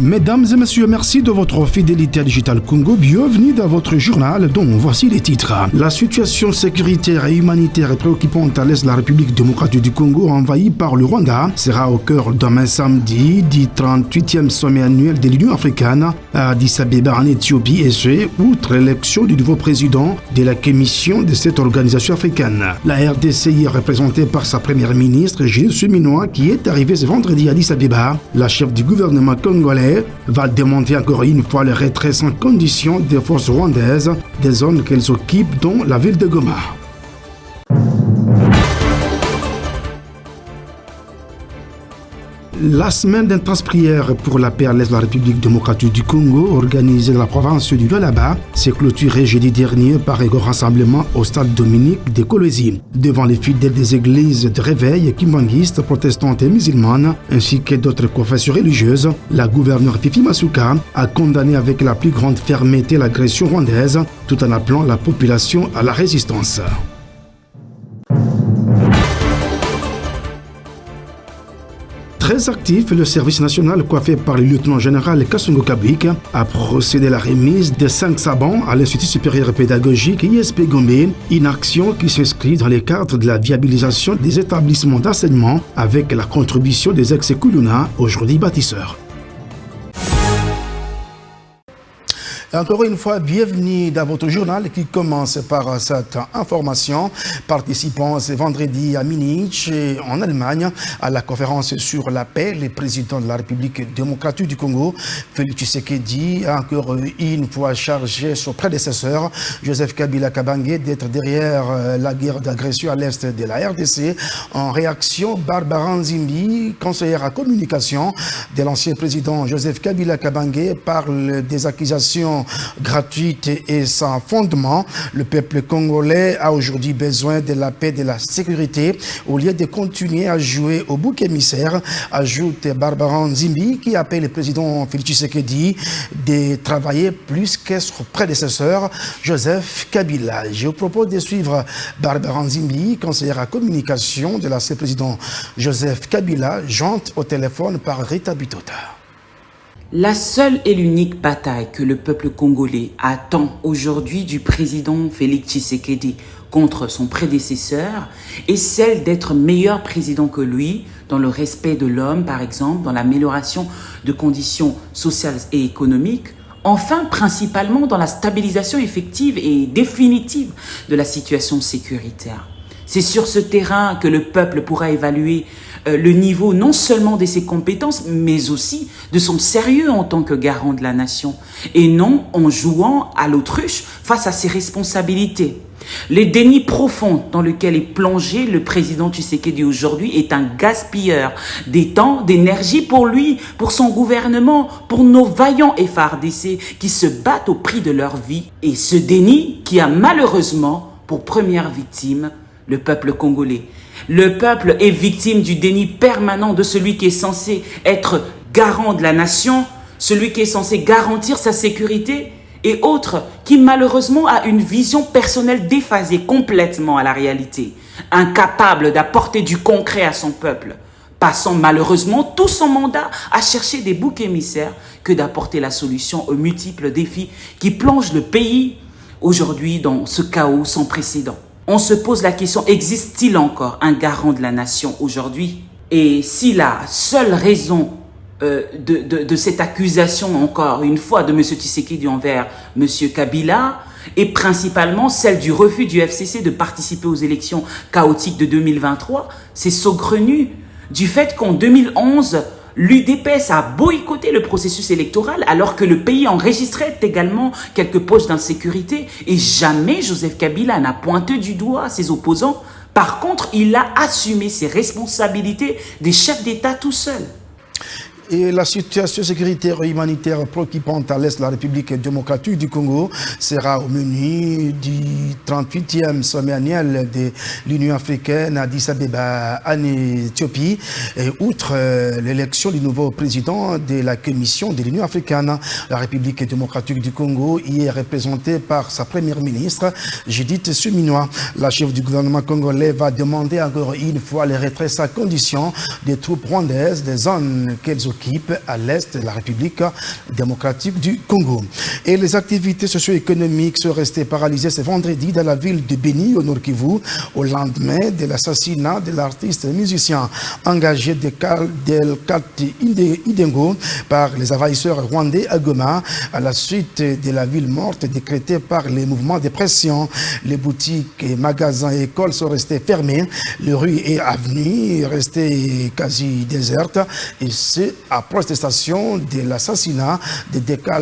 Mesdames et messieurs, merci de votre fidélité à Digital Congo. Bienvenue dans votre journal dont voici les titres. La situation sécuritaire et humanitaire est préoccupante à l'est de la République démocratique du Congo, envahie par le Rwanda, sera au cœur demain samedi du 38e sommet annuel de l'Union africaine à Addis Abeba en Éthiopie, et ce, outre l'élection du nouveau président de la commission de cette organisation africaine. La RDC est représentée par sa première ministre, Gilles Suminoa, qui est arrivée ce vendredi à Addis Abeba. La chef du gouvernement congolais va démonter encore une fois le retrait sans condition des forces rwandaises des zones qu'elles occupent, dont la ville de Goma. La semaine d'intense prière pour la paix à l'est de la République démocratique du Congo, organisée dans la province du Lualaba, s'est clôturée jeudi dernier par un grand rassemblement au stade Dominique de Kolwezi. Devant les fidèles des églises de réveil kimbanguistes, protestantes et musulmanes, ainsi que d'autres confessions religieuses, la gouverneure Fifi Masuka a condamné avec la plus grande fermeté l'agression rwandaise, tout en appelant la population à la résistance. Très actif, le service national coiffé par le lieutenant-général Kassongo Kabwik a procédé à la remise de 5 sabons à l'Institut supérieur pédagogique ISP Gombe, une action qui s'inscrit dans les cadres de la viabilisation des établissements d'enseignement avec la contribution des ex-Kuluna, aujourd'hui bâtisseurs. Encore une fois, bienvenue dans votre journal qui commence par cette information. Participant ce vendredi à Munich, en Allemagne, à la conférence sur la paix, le président de la République démocratique du Congo, Félix Tshisekedi, a encore une fois chargé son prédécesseur, Joseph Kabila Kabange, d'être derrière la guerre d'agression à l'est de la RDC. En réaction, Barbara Nzimbi, conseillère à communication de l'ancien président Joseph Kabila Kabange, parle des accusations gratuite et sans fondement. Le peuple congolais a aujourd'hui besoin de la paix et de la sécurité au lieu de continuer à jouer au bouc émissaire, ajoute Barbara Nzimbi, qui appelle le président Félix Tshisekedi de travailler plus que son prédécesseur Joseph Kabila. Je vous propose de suivre Barbara Nzimbi, conseillère à communication de l'ancien président Joseph Kabila, jointe au téléphone par Rita Bitota. La seule et l'unique bataille que le peuple congolais attend aujourd'hui du président Félix Tshisekedi contre son prédécesseur est celle d'être meilleur président que lui dans le respect de l'homme, par exemple, dans l'amélioration de conditions sociales et économiques, enfin principalement dans la stabilisation effective et définitive de la situation sécuritaire. C'est sur ce terrain que le peuple pourra évaluer le niveau non seulement de ses compétences, mais aussi de son sérieux en tant que garant de la nation, et non en jouant à l'autruche face à ses responsabilités. Le déni profond dans lequel est plongé le président Tshisekedi aujourd'hui est un gaspilleur des temps, d'énergie pour lui, pour son gouvernement, pour nos vaillants FARDC qui se battent au prix de leur vie. Et ce déni qui a malheureusement pour première victime le peuple congolais. Le peuple est victime du déni permanent de celui qui est censé être garant de la nation, celui qui est censé garantir sa sécurité, et autres qui malheureusement a une vision personnelle déphasée complètement à la réalité, incapable d'apporter du concret à son peuple, passant malheureusement tout son mandat à chercher des boucs émissaires que d'apporter la solution aux multiples défis qui plongent le pays aujourd'hui dans ce chaos sans précédent. On se pose la question, existe-t-il encore un garant de la nation aujourd'hui? Et si la seule raison de cette accusation, encore une fois, de M. Tshisekedi envers M. Kabila est principalement celle du refus du FCC de participer aux élections chaotiques de 2023, c'est saugrenu du fait qu'en 2011, l'UDPS a boycotté le processus électoral alors que le pays enregistrait également quelques poches d'insécurité et jamais Joseph Kabila n'a pointé du doigt ses opposants. Par contre, il a assumé ses responsabilités des chefs d'État tout seul. Et la situation sécuritaire et humanitaire préoccupante à l'est de la République démocratique du Congo sera au menu du 38e sommet annuel de l'Union africaine à Addis Abeba en Éthiopie. Et outre l'élection du nouveau président de la Commission de l'Union africaine, la République démocratique du Congo y est représentée par sa première ministre, Judith Suminwa. La chef du gouvernement congolais va demander encore une fois le retrait sans condition des troupes rwandaises des zones qu'elles occupent occupe à l'est de la République démocratique du Congo. Et les activités socio-économiques sont restées paralysées ce vendredi dans la ville de Béni, au Nord Kivu, au lendemain de l'assassinat de l'artiste musicien engagé Delcat Idengo par les envahisseurs rwandais à Goma, à la suite de la ville morte décrétée par les mouvements de pression. Les boutiques, magasins et écoles sont restés fermés. Les rues et avenues restaient quasi désertes. Et c'est à protestation de l'assassinat de Delcat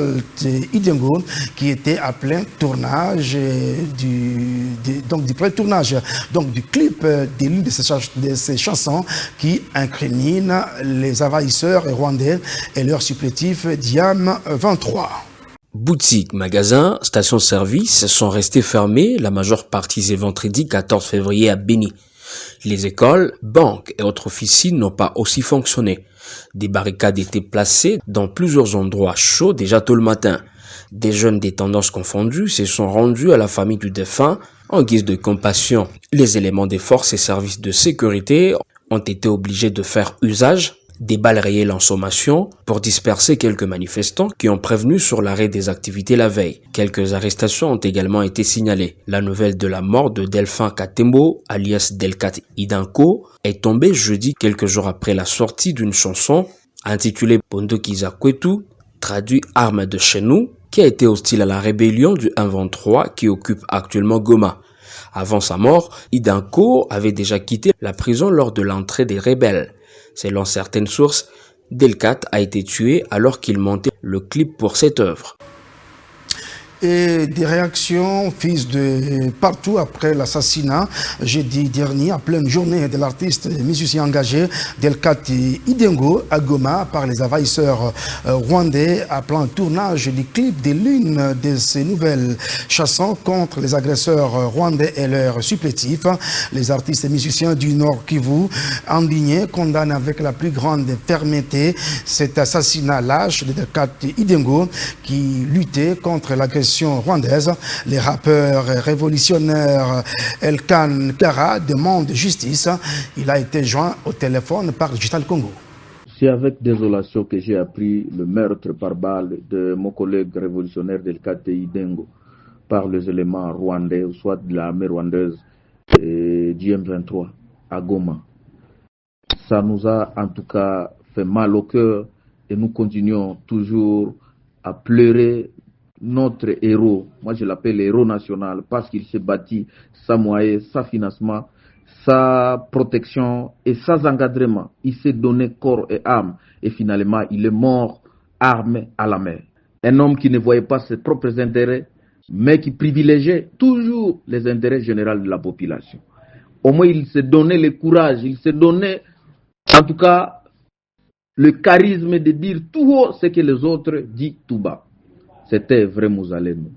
Idengo qui était à plein tournage du clip de l'une de ces chansons qui incrimine les envahisseurs rwandais et leur supplétif Diam 23. Boutiques, magasins, stations-service sont restés fermés la majeure partie ce vendredi 14 février à Béni. Les écoles, banques et autres officines n'ont pas aussi fonctionné. Des barricades étaient placées dans plusieurs endroits chauds déjà tôt le matin. Des jeunes des tendances confondues se sont rendus à la famille du défunt en guise de compassion. Les éléments des forces et services de sécurité ont été obligés de faire usage des balles réelles en sommation pour disperser quelques manifestants qui ont prévenu sur l'arrêt des activités la veille. Quelques arrestations ont également été signalées. La nouvelle de la mort de Delphin Katembo, alias Delcat Idengo, est tombée jeudi quelques jours après la sortie d'une chanson intitulée Pondokiza Kwetu, traduit Armes de chez nous, qui a été hostile à la rébellion du 1-23 qui occupe actuellement Goma. Avant sa mort, Idengo avait déjà quitté la prison lors de l'entrée des rebelles. Selon certaines sources, Delcat a été tué alors qu'il montait le clip pour cette œuvre. Et des réactions fusent de partout après l'assassinat jeudi dernier à pleine journée de l'artiste musicien engagé Delcat Idengo à Goma par les envahisseurs rwandais appelant un tournage du clip de l'une de ses nouvelles chansons contre les agresseurs rwandais et leurs supplétifs. Les artistes musiciens du Nord Kivu indignés condamnent avec la plus grande fermeté cet assassinat lâche de Delcat Idengo qui luttait contre l'agression rwandaise. Les rappeurs révolutionnaires Elkan Kara demandent justice. Il a été joint au téléphone par Digital Congo. C'est avec désolation que j'ai appris le meurtre par balle de mon collègue révolutionnaire Delcat Idengo par les éléments rwandais, ou soit de l'armée rwandaise du M23 à Goma. Ça nous a en tout cas fait mal au cœur et nous continuons toujours à pleurer notre héros. Moi je l'appelle héros national parce qu'il s'est bâti sans moyens, sans financement, sa protection et sans encadrement. Il s'est donné corps et âme et finalement il est mort armé à la main. Un homme qui ne voyait pas ses propres intérêts mais qui privilégiait toujours les intérêts généraux de la population. Au moins il s'est donné le courage, il s'est donné en tout cas le charisme de dire tout haut ce que les autres disent tout bas. C'était un vrai Mouzalendo,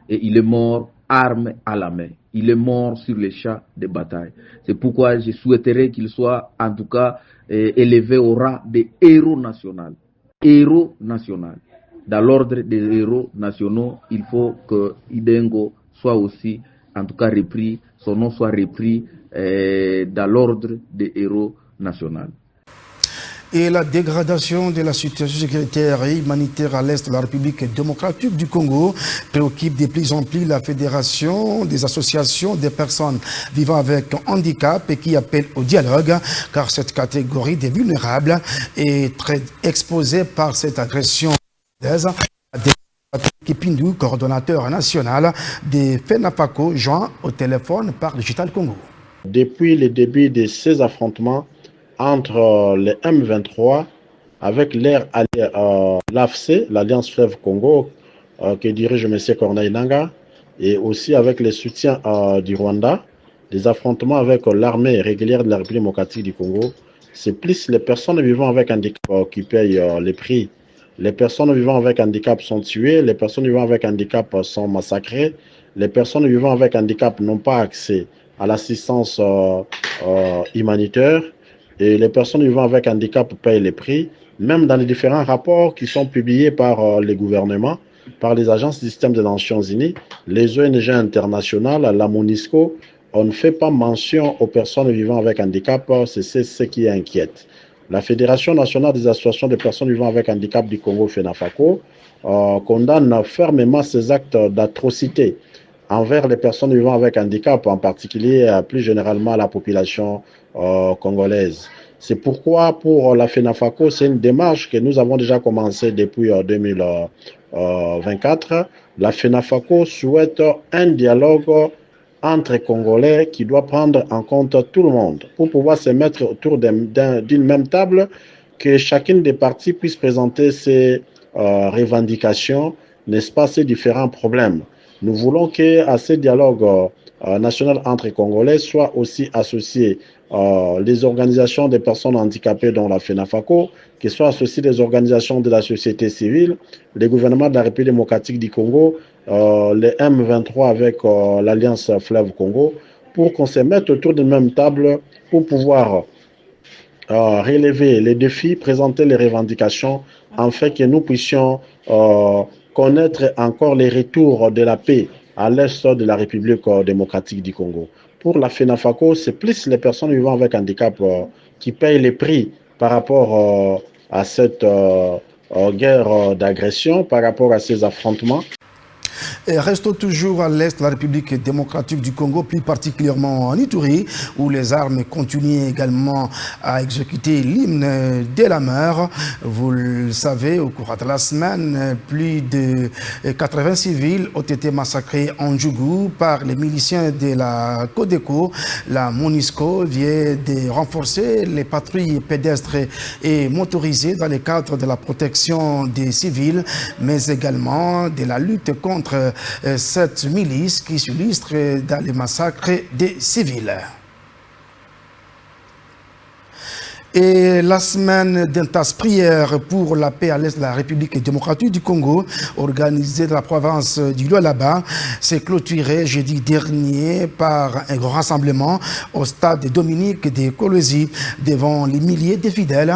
et il est mort arme à la main. Il est mort sur les champs de bataille. C'est pourquoi je souhaiterais qu'il soit en tout cas élevé au rang de héros national. Héros national. Dans l'ordre des héros nationaux, il faut que Idengo soit aussi en tout cas repris, son nom soit repris dans l'ordre des héros national. Et la dégradation de la situation sécuritaire et humanitaire à l'est de la République démocratique du Congo préoccupe de plus en plus la Fédération des associations des personnes vivant avec handicap et qui appelle au dialogue, car cette catégorie des vulnérables est très exposée par cette agression. Kipindu, coordonnateur national des FENAFACO, joint au téléphone par Digital Congo. Depuis le début de ces affrontements entre les M23 avec l'AFC, l'Alliance Fleuve Congo, que dirige M. Corneille Nangaa, et aussi avec le soutien du Rwanda, des affrontements avec l'armée régulière de la République démocratique du Congo, c'est plus les personnes vivant avec handicap qui payent les prix. Les personnes vivant avec handicap sont tuées, les personnes vivant avec handicap sont massacrées, les personnes vivant avec handicap n'ont pas accès à l'assistance humanitaire, et les personnes vivant avec handicap payent les prix, même dans les différents rapports qui sont publiés par les gouvernements, par les agences du système des Nations Unies, les ONG internationales, la MONUSCO. On ne fait pas mention aux personnes vivant avec handicap, c'est ce qui inquiète. La Fédération nationale des associations de personnes vivant avec handicap du Congo, FENAFACO, condamne fermement ces actes d'atrocité envers les personnes vivant avec handicap, en particulier plus généralement la population congolaise. C'est pourquoi pour la FENAFACO, c'est une démarche que nous avons déjà commencée depuis 2024. La FENAFACO souhaite un dialogue entre Congolais qui doit prendre en compte tout le monde pour pouvoir se mettre autour d'une même table, que chacune des parties puisse présenter ses revendications, n'est-ce pas, ces différents problèmes. Nous voulons qu'à ce dialogue national entre Congolais soient aussi associés les organisations des personnes handicapées dont la FENAFACO, qui soient associées les organisations de la société civile, les gouvernements de la République démocratique du Congo, les M23 avec l'Alliance Fleuve Congo, pour qu'on se mette autour d'une même table pour pouvoir relever les défis, présenter les revendications, afin que nous puissions connaître encore les retours de la paix à l'est de la République démocratique du Congo. Pour la FENAFACO, c'est plus les personnes vivant avec handicap qui payent les prix par rapport à cette guerre d'agression, par rapport à ces affrontements. Et restons toujours à l'est de la République démocratique du Congo, plus particulièrement en Ituri, où les armes continuent également à exécuter l'hymne de la mer. Vous le savez, au cours de la semaine, plus de 80 civils ont été massacrés en Djougou par les miliciens de la Codeco. La MONUSCO vient de renforcer les patrouilles pédestres et motorisées dans le cadre de la protection des civils, mais également de la lutte contre cette milice qui s'illustre dans les massacres des civils. Et la semaine d'intenses prières pour la paix à l'est de la République démocratique du Congo, organisée dans la province du Lualaba, s'est clôturée jeudi dernier par un grand rassemblement au stade Dominique de Kolwezi devant les milliers de fidèles.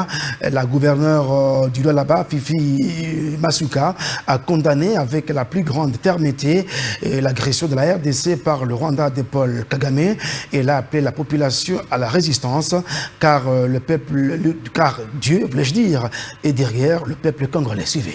La gouverneure du Lualaba, Fifi Masuka, a condamné avec la plus grande fermeté l'agression de la RDC par le Rwanda de Paul Kagame. Elle a appelé la population à la résistance car car Dieu, voulais-je dire, est derrière le peuple congolais. Suivez.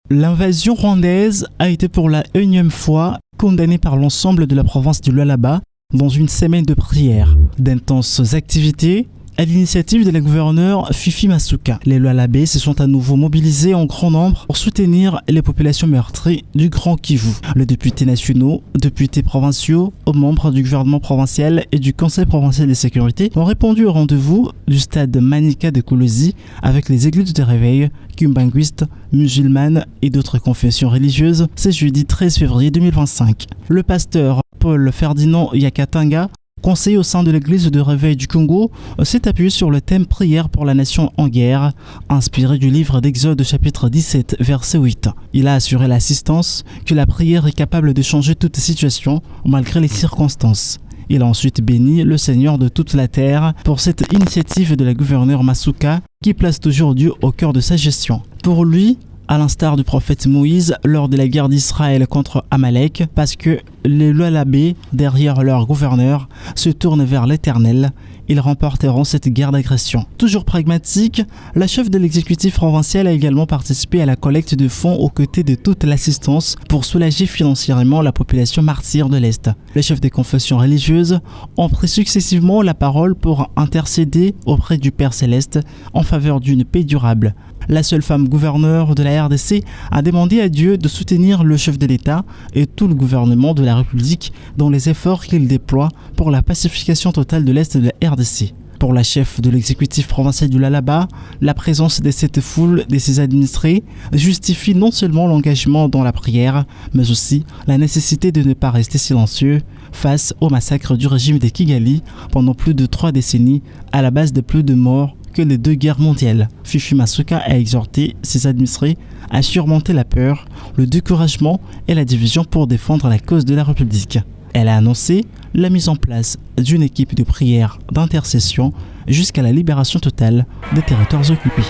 L'invasion rwandaise a été pour la énième fois condamnée par l'ensemble de la province du Lualaba dans une semaine de prières. D'intenses activités à l'initiative de la gouverneure Fifi Masuka. Les Lualabais se sont à nouveau mobilisés en grand nombre pour soutenir les populations meurtries du Grand Kivu. Les députés nationaux, députés provinciaux, aux membres du gouvernement provincial et du Conseil provincial de sécurité ont répondu au rendez-vous du stade Manika de Kolwezi avec les églises de réveil kimbanguistes, musulmanes et d'autres confessions religieuses. C'est jeudi 13 février 2025. Le pasteur Paul Ferdinand Yakatanga, conseiller au sein de l'église de réveil du Congo, s'est appuyé sur le thème prière pour la nation en guerre, inspiré du livre d'Exode chapitre 17 verset 8. Il a assuré l'assistance que la prière est capable de changer toute situation malgré les circonstances. Il a ensuite béni le Seigneur de toute la terre pour cette initiative de la gouverneure Masuka qui place toujours Dieu au cœur de sa gestion. Pour lui, à l'instar du prophète Moïse lors de la guerre d'Israël contre Amalek, parce que les Lualabais, derrière leur gouverneur, se tournent vers l'Éternel, ils remporteront cette guerre d'agression. Toujours pragmatique, la chef de l'exécutif provincial a également participé à la collecte de fonds aux côtés de toute l'assistance pour soulager financièrement la population martyre de l'Est. Les chefs des confessions religieuses ont pris successivement la parole pour intercéder auprès du Père Céleste en faveur d'une paix durable. La seule femme gouverneure de la RDC a demandé à Dieu de soutenir le chef de l'État et tout le gouvernement de la République dans les efforts qu'il déploie pour la pacification totale de l'Est de la RDC. Pour la chef de l'exécutif provincial du Lualaba, la présence de cette foule de ses administrés justifie non seulement l'engagement dans la prière, mais aussi la nécessité de ne pas rester silencieux face au massacre du régime de Kigali pendant plus de 3 décennies à la base de plus de morts que les 2 guerres mondiales. Fifi Masuka a exhorté ses administrés à surmonter la peur, le découragement et la division pour défendre la cause de la République. Elle a annoncé la mise en place d'une équipe de prière d'intercession jusqu'à la libération totale des territoires occupés.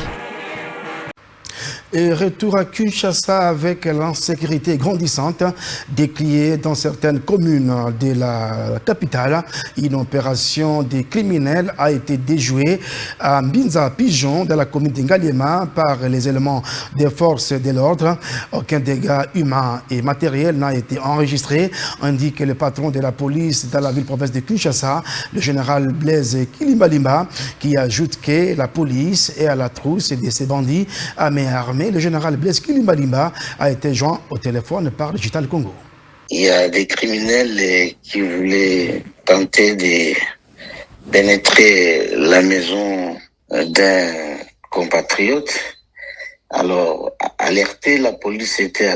Et retour à Kinshasa avec l'insécurité grandissante décriée dans certaines communes de la capitale. Une opération des criminels a été déjouée à Mbinza Pigeon, dans la commune d'Ingaliema, par les éléments des forces de l'ordre. Aucun dégât humain et matériel n'a été enregistré, indique le patron de la police dans la ville-province de Kinshasa, le général Blaise Kilimbalimba, qui ajoute que la police est à la trousse de ces bandits à main armée. Le général Blaise Kilimbalimba a été joint au téléphone par Digital Congo. Il y a des criminels qui voulaient tenter de pénétrer la maison d'un compatriote. Alors, alerté, la police était à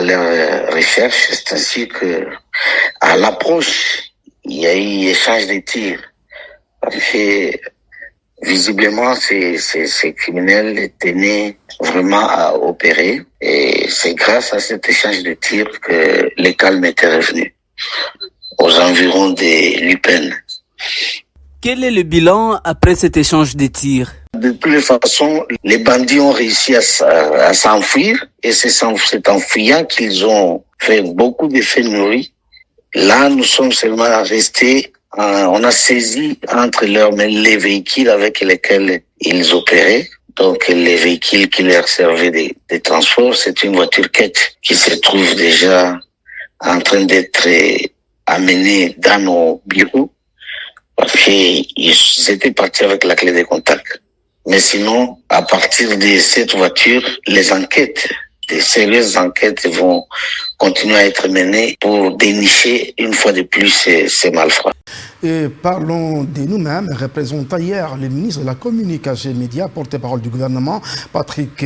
leur recherche. C'est ainsi que, à l'approche, il y a eu échange de tirs. Parce que, visiblement, ces criminels tenaient vraiment à opérer. Et c'est grâce à cet échange de tirs que le calme était revenu aux environs de Lupin. Quel est le bilan après cet échange de tirs? De toutes les façons, les bandits ont réussi à s'enfuir et c'est enfuyant qu'ils ont fait beaucoup d'effets nourris. Là, nous sommes seulement restés, on a saisi entre les véhicules avec lesquels ils opéraient. Donc, les véhicules qui leur servaient de transport, c'est une voiture quête qui se trouve déjà en train d'être amenée dans nos bureaux parce qu'ils étaient partis avec la clé de contact. Mais sinon, à partir de cette voiture, les enquêtes, des sérieuses enquêtes vont continuer à être menées pour dénicher une fois de plus ces malfrats. Et parlons de nous-mêmes, représentant hier le ministre de la Communication et des Médias, porte-parole du gouvernement, Patrick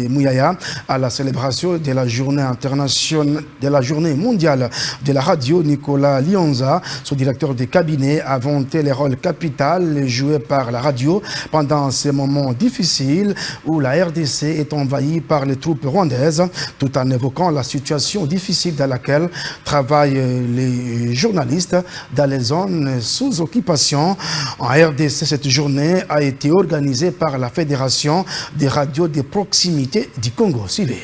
Mouyaya, à la célébration de la journée internationale, de la journée mondiale de la radio. Nicolas Lionza, son directeur de cabinet, a vanté les rôles capitaux joués par la radio pendant ces moments difficiles où la RDC est envahie par les troupes rwandaises, tout en évoquant la situation difficile dans laquelle travaillent les journalistes dans les zones sous occupation. En RDC, cette journée a été organisée par la Fédération des radios de proximité du Congo. Suivez.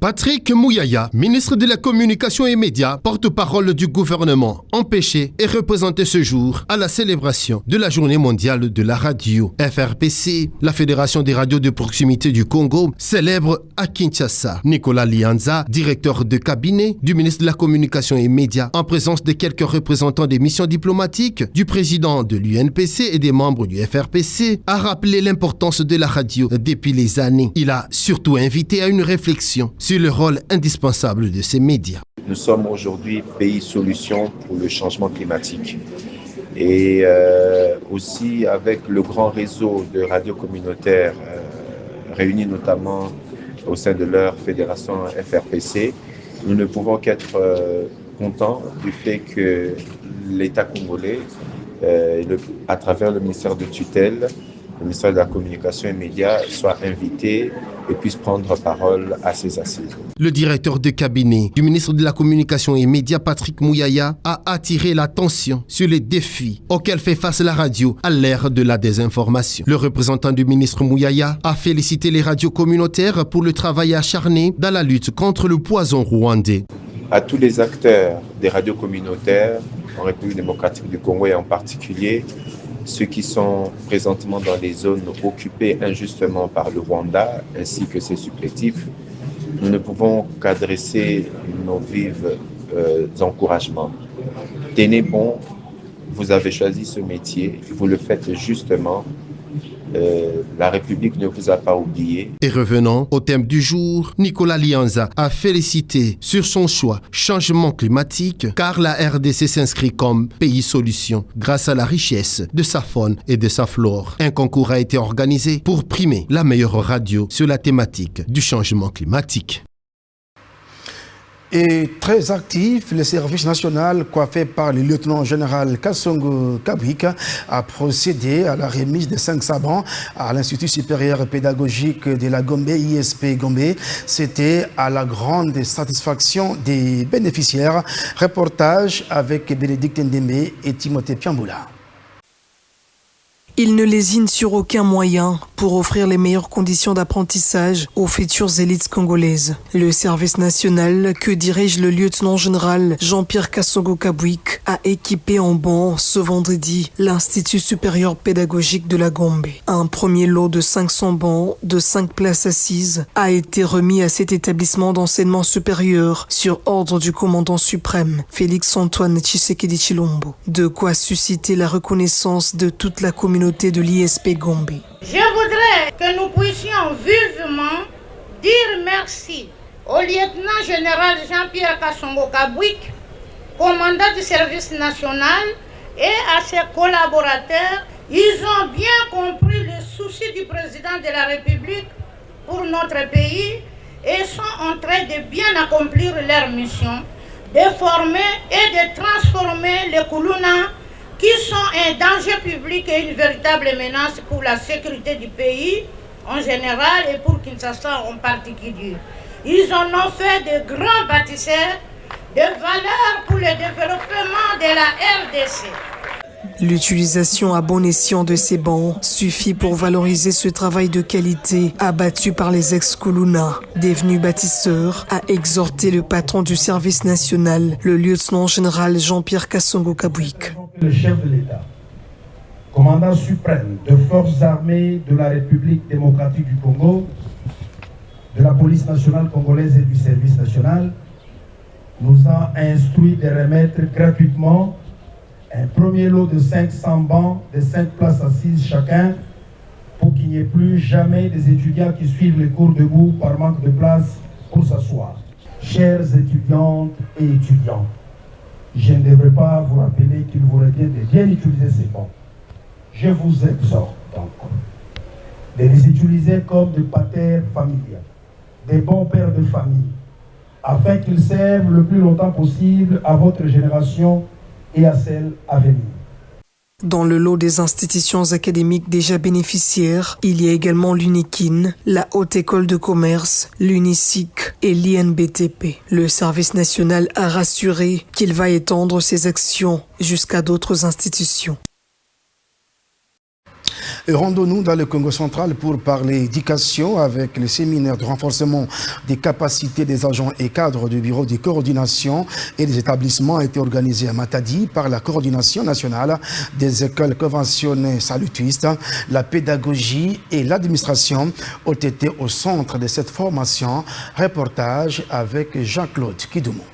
Patrick Mouyaya, ministre de la Communication et Médias, porte-parole du gouvernement, empêché et représenté ce jour à la célébration de la Journée mondiale de la radio. FRPC, la Fédération des radios de proximité du Congo, célèbre à Kinshasa. Nicolas Lianza, directeur de cabinet du ministre de la Communication et Médias, en présence de quelques représentants des missions diplomatiques, du président de l'UNPC et des membres du FRPC, a rappelé l'importance de la radio depuis les années. Il a surtout invité à une réflexion sur le rôle indispensable de ces médias. Nous sommes aujourd'hui pays solution pour le changement climatique. Et aussi avec le grand réseau de radios communautaires réunis notamment au sein de leur fédération FRPC, nous ne pouvons qu'être contents du fait que l'État congolais, à travers le ministère de tutelle, le ministère de la Communication et Médias, soit invité et puisse prendre parole à ces assises. Le directeur de cabinet du ministre de la Communication et Médias, Patrick Mouyaya, a attiré l'attention sur les défis auxquels fait face la radio à l'ère de la désinformation. Le représentant du ministre Mouyaya a félicité les radios communautaires pour le travail acharné dans la lutte contre le poison rwandais. À tous les acteurs des radios communautaires en République démocratique du Congo et en particulier ceux qui sont présentement dans les zones occupées injustement par le Rwanda ainsi que ses supplétifs, nous ne pouvons qu'adresser nos vives encouragements. Tenez bon, vous avez choisi ce métier, vous le faites justement. La République ne vous a pas oublié. Et revenant au thème du jour, Nicolas Lianza a félicité sur son choix changement climatique car la RDC s'inscrit comme pays solution grâce à la richesse de sa faune et de sa flore. Un concours a été organisé pour primer la meilleure radio sur la thématique du changement climatique. Et très actif, le service national coiffé par le lieutenant-général Kassongo Kabrik a procédé à la remise de 5 savants à l'Institut supérieur pédagogique de la Gombe, ISP Gombe. C'était à la grande satisfaction des bénéficiaires. Reportage avec Bénédicte Ndembe et Timothée Piamboula. Il ne lésine sur aucun moyen pour offrir les meilleures conditions d'apprentissage aux futures élites congolaises. Le service national que dirige le lieutenant-général Jean-Pierre Kasongo-Kabwik a équipé en banc ce vendredi l'Institut supérieur pédagogique de la Gombe. Un premier lot de 500 bancs de 5 places assises a été remis à cet établissement d'enseignement supérieur sur ordre du commandant suprême Félix-Antoine Tshisekedi Tshilombo. De quoi susciter la reconnaissance de toute la communauté de l'ISP Gombe. Je voudrais que nous puissions vivement dire merci au lieutenant-général Jean-Pierre Kasongo-Kabwik, commandant du service national, et à ses collaborateurs. Ils ont bien compris le souci du président de la République pour notre pays et sont en train de bien accomplir leur mission, de former et de transformer les Koulouna qui sont un danger public et une véritable menace pour la sécurité du pays en général et pour Kinshasa en particulier. Ils en ont fait de grands bâtisseurs de valeur pour le développement de la RDC. L'utilisation à bon escient de ces bancs suffit pour valoriser ce travail de qualité abattu par les ex-Koulouna. Devenu bâtisseur, a exhorté le patron du service national, le lieutenant-général Jean-Pierre Kasongo-Kabwik. Le chef de l'État, commandant suprême des forces armées de la République démocratique du Congo, de la police nationale congolaise et du service national, nous a instruit de remettre gratuitement un premier lot de 500 bancs de 5 places assises chacun pour qu'il n'y ait plus jamais des étudiants qui suivent les cours debout par manque de place pour s'asseoir. Chères étudiantes et étudiants, je ne devrais pas vous rappeler qu'il vous revient de bien utiliser ces bancs. Je vous exhorte donc de les utiliser comme des patères familiales, des bons pères de famille, afin qu'ils servent le plus longtemps possible à votre génération et à celle à venir. Dans le lot des institutions académiques déjà bénéficiaires, il y a également l'UNIKIN, la Haute École de Commerce, l'UNISIC et l'INBTP. Le service national a rassuré qu'il va étendre ses actions jusqu'à d'autres institutions. Et rendons-nous dans le Congo central pour parler éducation avec le séminaire de renforcement des capacités des agents et cadres du bureau de coordination et des établissements a été organisé à Matadi par la coordination nationale des écoles conventionnées salutistes. La pédagogie et l'administration ont été au centre de cette formation. Reportage avec Jean-Claude Kidoumou.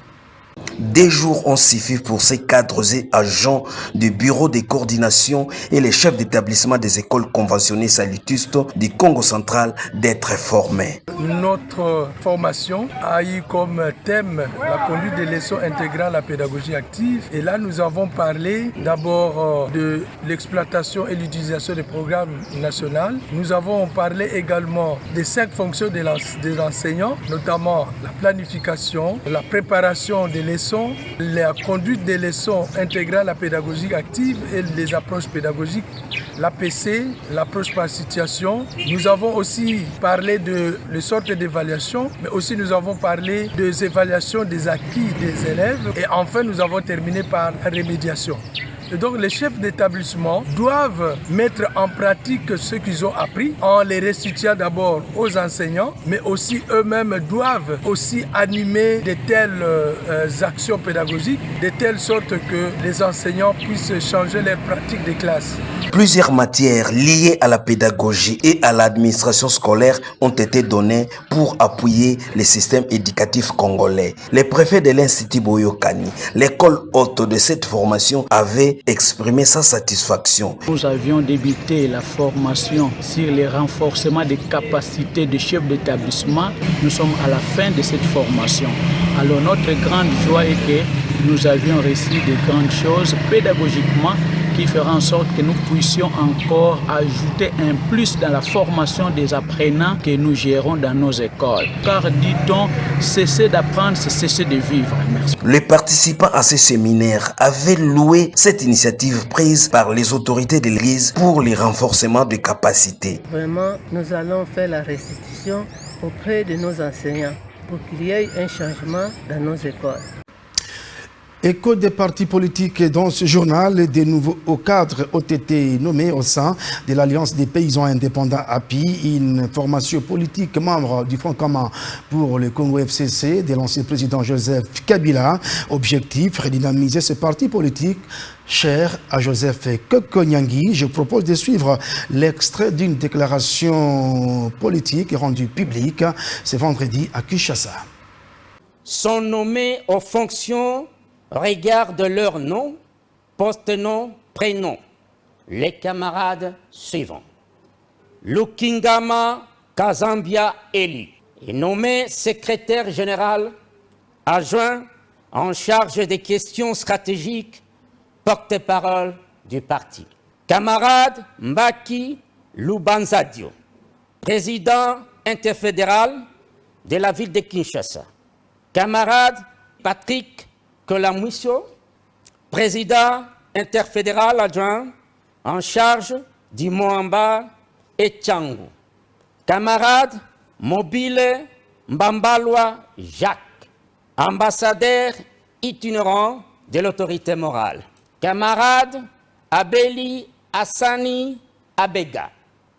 Des jours ont suffi pour ces cadres et agents du bureau de coordination et les chefs d'établissement des écoles conventionnées salutistes du Congo central d'être formés. Notre formation a eu comme thème la conduite des leçons intégrant la pédagogie active. Et là, nous avons parlé d'abord de l'exploitation et l'utilisation des programmes nationaux. Nous avons parlé également des 5 fonctions des enseignants, notamment la planification, la préparation des leçons, la conduite des leçons intégrant la pédagogie active et les approches pédagogiques, l'APC, l'approche par situation. Nous avons aussi parlé de les sortes d'évaluations, mais aussi nous avons parlé des évaluations des acquis des élèves et enfin nous avons terminé par la remédiation. Et donc les chefs d'établissement doivent mettre en pratique ce qu'ils ont appris en les restituant d'abord aux enseignants, mais aussi eux-mêmes doivent aussi animer de telles actions pédagogiques, de telle sorte que les enseignants puissent changer leurs pratiques de classe. Plusieurs matières liées à la pédagogie et à l'administration scolaire ont été données pour appuyer le système éducatif congolais. Les préfets de l'Institut Boyokani, l'école haute de cette formation, avaient exprimé sa satisfaction. Nous avions débuté la formation sur le renforcement des capacités des chefs d'établissement. Nous sommes à la fin de cette formation. Alors notre grande joie est que nous avions reçu de grandes choses pédagogiquement qui fera en sorte que nous puissions encore ajouter un plus dans la formation des apprenants que nous gérons dans nos écoles. Car dit-on, cesser d'apprendre, c'est cesser de vivre. Merci. Les participants à ce séminaire avaient loué cette initiative prise par les autorités de l'Église pour le renforcement des capacités. Vraiment, nous allons faire la restitution auprès de nos enseignants pour qu'il y ait un changement dans nos écoles. Écho des partis politiques dans ce journal, des nouveaux hauts cadres ont été nommés au sein de l'Alliance des paysans indépendants API, une formation politique membre du Front commun pour le Congo FCC de l'ancien président Joseph Kabila. Objectif, redynamiser ce parti politique cher à Joseph Kokonyangui. Je propose de suivre l'extrait d'une déclaration politique rendue publique ce vendredi à Kinshasa. Sont nommés aux fonctions regardent leur nom, poste-nom, prénom. Les camarades suivants. Lukingama Kazambia Eli est nommé secrétaire général adjoint en charge des questions stratégiques, porte-parole du parti. Camarade Mbaki Lubanzadio, président interfédéral de la ville de Kinshasa. Camarade Patrick Kolamusso, président interfédéral adjoint en charge du Moamba et Tchangou. Camarade Mobile Mbambalwa Jacques, ambassadeur itinérant de l'autorité morale. Camarade Abeli Hassani Abega,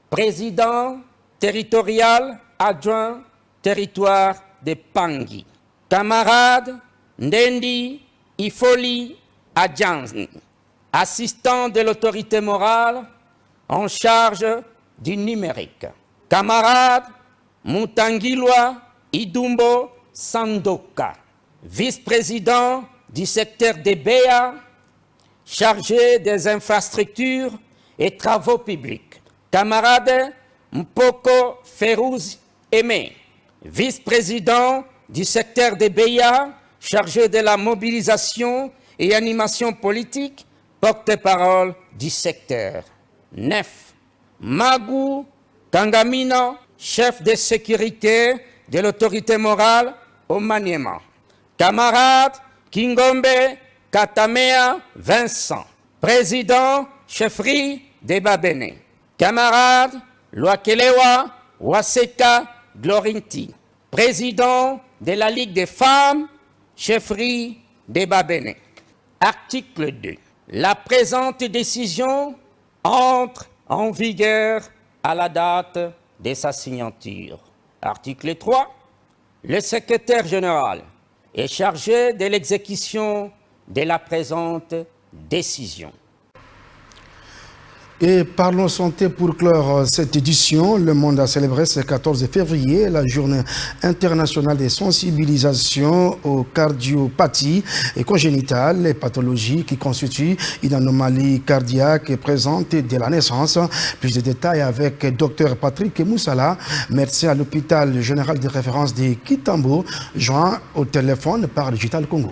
président territorial adjoint territoire de Pangui. Camarade Ndendi Ifoli Adjanzni, assistant de l'autorité morale en charge du numérique. Camarade Mutangilwa Idumbo Sandoka, vice-président du secteur des BEA, chargé des infrastructures et travaux publics. Camarade Mpoko Ferouz Aimé, vice-président du secteur des BEA, chargé de la mobilisation et animation politique, porte-parole du secteur. 9. Magou Kangamino, chef de sécurité de l'autorité morale au Maniema. Camarade Kingombe Katamea Vincent, président chefferie des Babene. Camarade Loakelewa Waseka Glorinti, président de la Ligue des femmes, chefferie des Babene. Article 2. La présente décision entre en vigueur à la date de sa signature. Article 3. Le secrétaire général est chargé de l'exécution de la présente décision. Et parlons santé pour clore cette édition. Le monde a célébré ce 14 février la journée internationale de sensibilisation aux cardiopathies et congénitales, les pathologies qui constituent une anomalie cardiaque présente dès la naissance. Plus de détails avec Dr Patrick Moussala, médecin à l'hôpital général de référence de Kitambo, joint au téléphone par Digital Congo.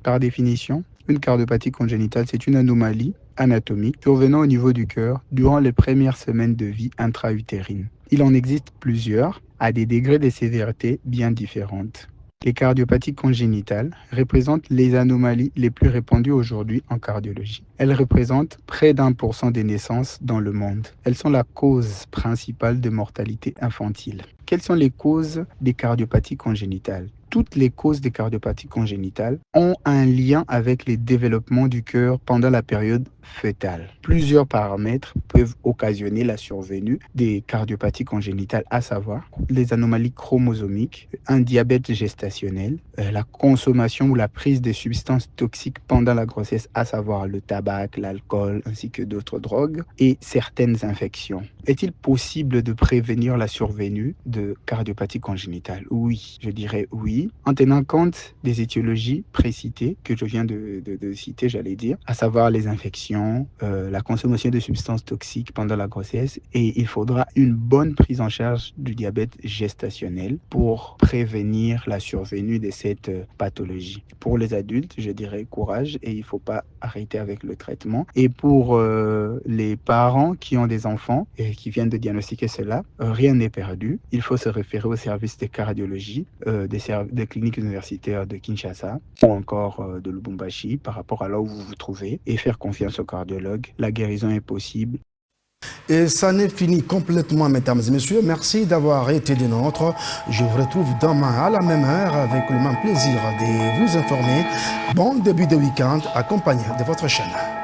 Par définition, une cardiopathie congénitale, c'est une anomalie anatomique survenant au niveau du cœur durant les premières semaines de vie intra-utérine. Il en existe plusieurs, à des degrés de sévérité bien différentes. Les cardiopathies congénitales représentent les anomalies les plus répandues aujourd'hui en cardiologie. Elles représentent près d'1% des naissances dans le monde. Elles sont la cause principale de mortalité infantile. Quelles sont les causes des cardiopathies congénitales ? Toutes les causes des cardiopathies congénitales ont un lien avec le développement du cœur pendant la période fœtale. Plusieurs paramètres peuvent occasionner la survenue des cardiopathies congénitales, à savoir les anomalies chromosomiques, un diabète gestationnel, la consommation ou la prise de substances toxiques pendant la grossesse, à savoir le tabac, l'alcool ainsi que d'autres drogues et certaines infections. Est-il possible de prévenir la survenue de cardiopathies congénitales? Oui, je dirais oui, en tenant compte des étiologies précitées que je viens de citer, j'allais dire, à savoir les infections, la consommation de substances toxiques pendant la grossesse, et il faudra une bonne prise en charge du diabète gestationnel pour prévenir la survenue de cette pathologie. Pour les adultes, je dirais courage et il ne faut pas arrêter avec le traitement. Et pour les parents qui ont des enfants et qui viennent de diagnostiquer cela, rien n'est perdu. Il faut se référer au service de cardiologie des cliniques universitaires de Kinshasa ou encore de Lubumbashi par rapport à là où vous vous trouvez et faire confiance au cardiologue. La guérison est possible. Et ça n'est fini complètement, mesdames et messieurs. Merci d'avoir été des nôtres. Je vous retrouve demain à la même heure avec le même plaisir de vous informer. Bon début de week-end accompagné de votre chaîne.